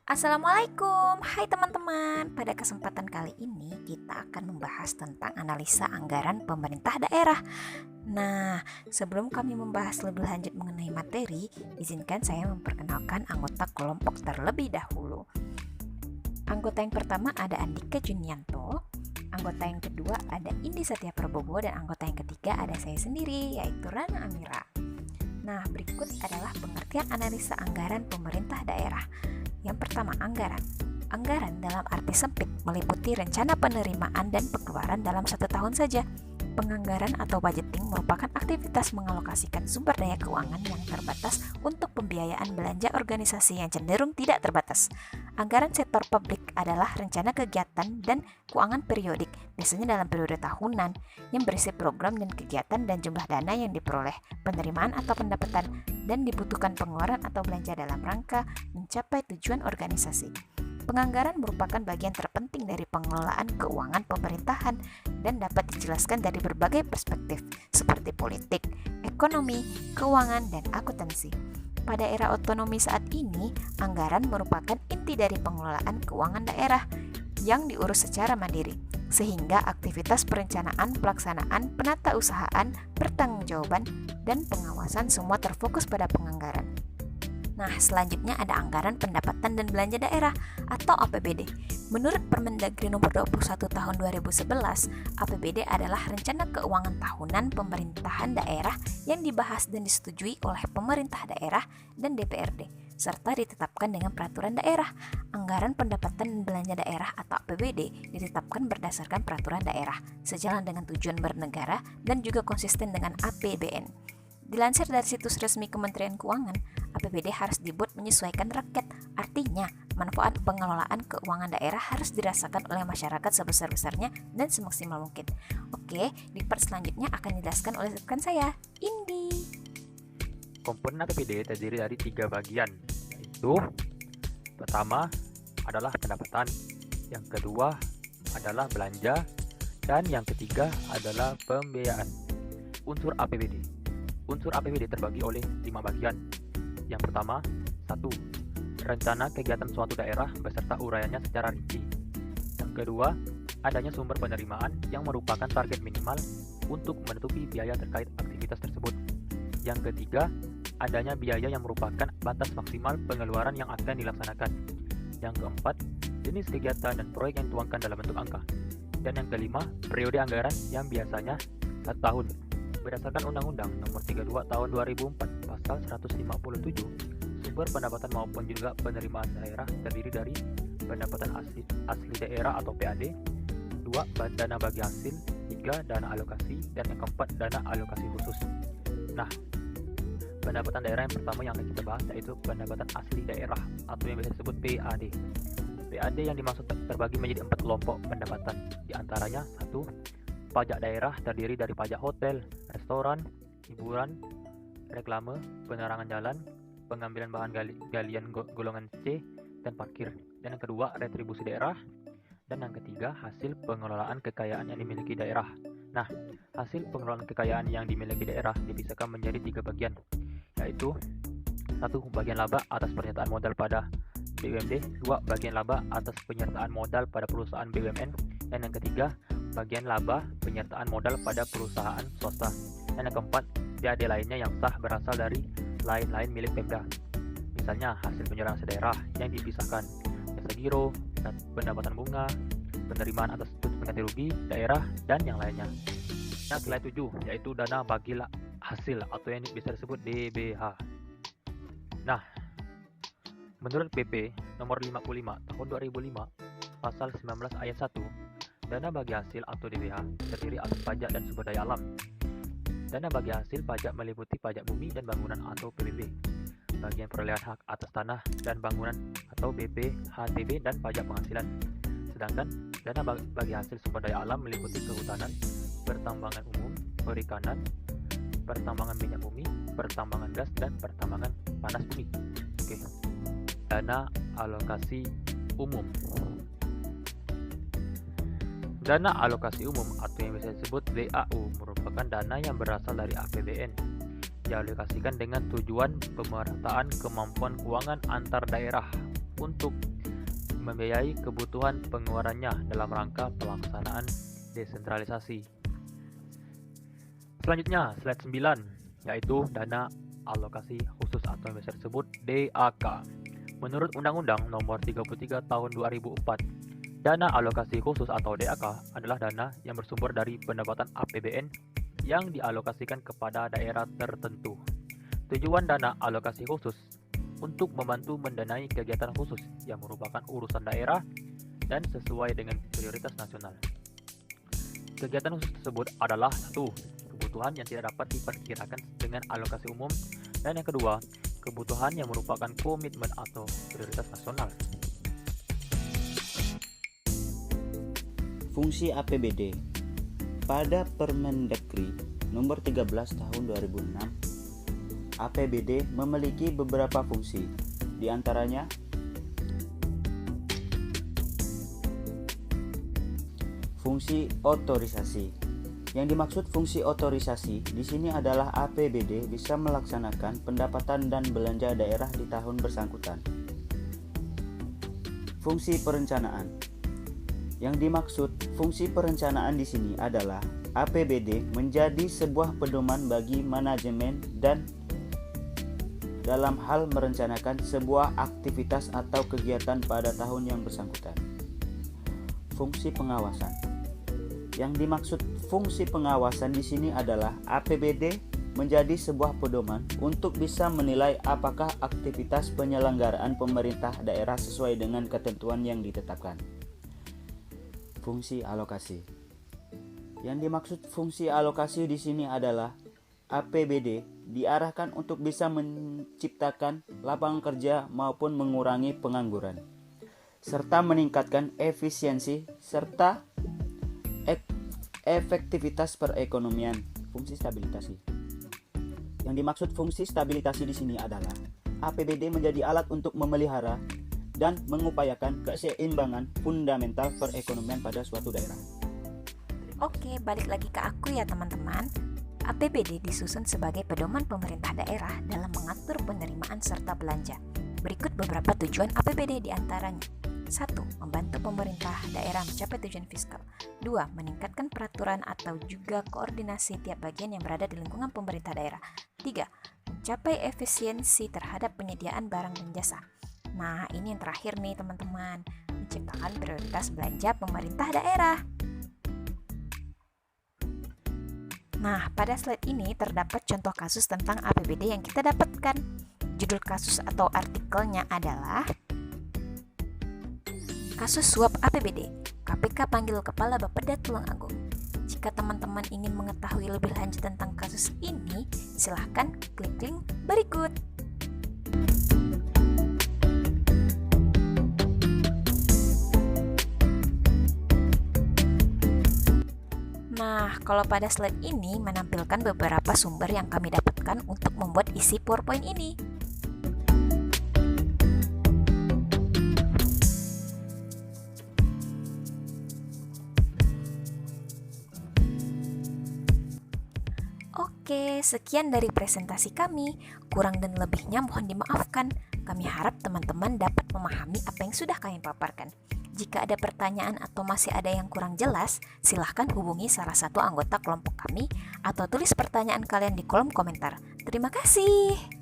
Assalamualaikum, hai teman-teman. Pada kesempatan kali ini kita akan membahas tentang analisa anggaran pemerintah daerah. Nah, sebelum kami membahas lebih lanjut mengenai materi, izinkan saya memperkenalkan anggota kelompok terlebih dahulu. Anggota yang pertama ada Andika Junianto, anggota yang kedua ada Indi Satya Prabowo, dan anggota yang ketiga ada saya sendiri, yaitu Rana Amira. Nah, berikut adalah pengertian analisa anggaran pemerintah daerah. Yang pertama, anggaran. Anggaran dalam arti sempit meliputi rencana penerimaan dan pengeluaran dalam satu tahun saja. Penganggaran atau budgeting merupakan aktivitas mengalokasikan sumber daya keuangan yang terbatas untuk pembiayaan belanja organisasi yang cenderung tidak terbatas. Anggaran sektor publik adalah rencana kegiatan dan keuangan periodik, biasanya dalam periode tahunan, yang berisi program dan kegiatan dan jumlah dana yang diperoleh, penerimaan atau pendapatan, dan dibutuhkan pengeluaran atau belanja dalam rangka mencapai tujuan organisasi. Penganggaran merupakan bagian terpenting dari pengelolaan keuangan pemerintahan dan dapat dijelaskan dari berbagai perspektif seperti politik, ekonomi, keuangan, dan akuntansi. Pada era otonomi saat ini, anggaran merupakan inti dari pengelolaan keuangan daerah yang diurus secara mandiri, sehingga aktivitas perencanaan, pelaksanaan, penatausahaan, pertanggungjawaban, dan pengawasan semua terfokus pada penganggaran. Nah, selanjutnya ada anggaran pendapatan dan belanja daerah atau APBD. Menurut Permendagri nomor 21 tahun 2011, APBD adalah rencana keuangan tahunan pemerintahan daerah yang dibahas dan disetujui oleh pemerintah daerah dan DPRD, serta ditetapkan dengan peraturan daerah. Anggaran pendapatan dan belanja daerah atau APBD ditetapkan berdasarkan peraturan daerah, sejalan dengan tujuan bernegara dan juga konsisten dengan APBN. Dilansir dari situs resmi Kementerian Keuangan, APBD harus dibuat menyesuaikan rakyat. Artinya, manfaat pengelolaan keuangan daerah harus dirasakan oleh masyarakat sebesar-besarnya dan semaksimal mungkin. Oke, di part selanjutnya akan dijelaskan oleh rekan saya, Indi. Komponen APBD terdiri dari 3 bagian, yaitu pertama adalah pendapatan, yang kedua adalah belanja, dan yang ketiga adalah pembiayaan. Unsur APBD terbagi oleh 5 bagian. Yang pertama, 1. Rencana kegiatan suatu daerah beserta uraiannya secara rinci. Yang kedua, adanya sumber penerimaan yang merupakan target minimal untuk menutupi biaya terkait aktivitas tersebut. Yang ketiga, adanya biaya yang merupakan batas maksimal pengeluaran yang akan dilaksanakan. Yang keempat, jenis kegiatan dan proyek yang dituangkan dalam bentuk angka. Dan yang kelima, periode anggaran yang biasanya 1 tahun. Berdasarkan Undang-Undang Nomor 32 Tahun 2004 Pasal 157, sumber pendapatan maupun juga penerimaan daerah terdiri dari pendapatan asli daerah atau PAD, 2. Dana bagi hasil, 3. Dana alokasi, dan yang keempat dana alokasi khusus. Nah, pendapatan daerah yang pertama yang akan kita bahas yaitu pendapatan asli daerah atau yang biasa disebut PAD. PAD yang dimaksud terbagi menjadi 4 kelompok pendapatan, di antaranya 1. Pajak daerah terdiri dari pajak hotel, restoran, hiburan, reklame, penerangan jalan, pengambilan bahan galian golongan C, dan parkir. Dan yang kedua, retribusi daerah. Dan yang ketiga, hasil pengelolaan kekayaan yang dimiliki daerah. Nah, hasil pengelolaan kekayaan yang dimiliki daerah dipisahkan menjadi 3 bagian, yaitu 1. Bagian laba atas penyertaan modal pada BUMD, 2. Bagian laba atas penyertaan modal pada perusahaan BUMN, dan yang ketiga, bagian laba penyertaan modal pada perusahaan swasta. Dan yang keempat, PAD lainnya yang sah berasal dari lain-lain milik Pemda. Misalnya hasil penyerahan daerah yang dipisahkan, jasa giro, pendapatan bunga, penerimaan atas tutup ganti rugi daerah, dan yang lainnya. Nah, nilai 7 yaitu dana bagi hasil atau yang bisa disebut DBH. Nah, menurut PP nomor 55 tahun 2005 pasal 19 ayat 1, dana bagi hasil atau DBH terdiri atas pajak dan sumber daya alam. Dana bagi hasil pajak meliputi pajak bumi dan bangunan atau PBB, bagian perolehan hak atas tanah dan bangunan atau BPHTB, dan pajak penghasilan. Sedangkan dana bagi hasil sumber daya alam meliputi kehutanan, pertambangan umum, perikanan, pertambangan minyak bumi, pertambangan gas, dan pertambangan panas bumi. Oke. Dana alokasi umum. Dana alokasi umum atau yang bisa disebut DAU merupakan dana yang berasal dari APBN, dialokasikan dengan tujuan pemerataan kemampuan keuangan antar daerah untuk membiayai kebutuhan pengeluarannya dalam rangka pelaksanaan desentralisasi. Selanjutnya, slide 9, yaitu dana alokasi khusus atau yang biasa disebut DAK. Menurut Undang-Undang Nomor 33 Tahun 2004, dana alokasi khusus atau DAK adalah dana yang bersumber dari pendapatan APBN yang dialokasikan kepada daerah tertentu. Tujuan dana alokasi khusus untuk membantu mendanai kegiatan khusus yang merupakan urusan daerah dan sesuai dengan prioritas nasional. Kegiatan khusus tersebut adalah satu, kebutuhan yang tidak dapat diperkirakan dengan alokasi umum, dan yang kedua, kebutuhan yang merupakan komitmen atau prioritas nasional. Fungsi APBD. Pada Permendagri Nomor 13 Tahun 2006, APBD memiliki beberapa fungsi, di antaranya fungsi otorisasi. Yang dimaksud fungsi otorisasi di sini adalah APBD bisa melaksanakan pendapatan dan belanja daerah di tahun bersangkutan. Fungsi perencanaan. Yang dimaksud fungsi perencanaan di sini adalah APBD menjadi sebuah pedoman bagi manajemen dan dalam hal merencanakan sebuah aktivitas atau kegiatan pada tahun yang bersangkutan. Fungsi pengawasan. Yang dimaksud fungsi pengawasan di sini adalah APBD menjadi sebuah pedoman untuk bisa menilai apakah aktivitas penyelenggaraan pemerintah daerah sesuai dengan ketentuan yang ditetapkan. Fungsi alokasi. Yang dimaksud fungsi alokasi di sini adalah APBD diarahkan untuk bisa menciptakan lapangan kerja maupun mengurangi pengangguran, serta meningkatkan efisiensi serta efektivitas perekonomian. Fungsi stabilitasi. Yang dimaksud fungsi stabilitasi di sini adalah APBD menjadi alat untuk memelihara dan mengupayakan keseimbangan fundamental perekonomian pada suatu daerah. Oke, balik lagi ke aku ya teman-teman. APBD disusun sebagai pedoman pemerintah daerah dalam mengatur penerimaan serta belanja. Berikut beberapa tujuan APBD diantaranya. 1. Membantu pemerintah daerah mencapai tujuan fiskal. 2. Meningkatkan peraturan atau juga koordinasi tiap bagian yang berada di lingkungan pemerintah daerah. 3. Mencapai efisiensi terhadap penyediaan barang dan jasa. Nah, ini yang terakhir nih teman-teman, menciptakan prioritas belanja pemerintah daerah. Nah, pada slide ini terdapat contoh kasus tentang APBD yang kita dapatkan. Judul kasus atau artikelnya adalah Kasus Suap APBD, KPK panggil Kepala Bapeda Tulungagung. Jika teman-teman ingin mengetahui lebih lanjut tentang kasus ini, silahkan klik link berikut. Nah, kalau pada slide ini menampilkan beberapa sumber yang kami dapatkan untuk membuat isi PowerPoint ini. Oke, sekian dari presentasi kami. Kurang dan lebihnya mohon dimaafkan. Kami harap teman-teman dapat memahami apa yang sudah kami paparkan. Jika ada pertanyaan atau masih ada yang kurang jelas, silahkan hubungi salah satu anggota kelompok kami atau tulis pertanyaan kalian di kolom komentar. Terima kasih.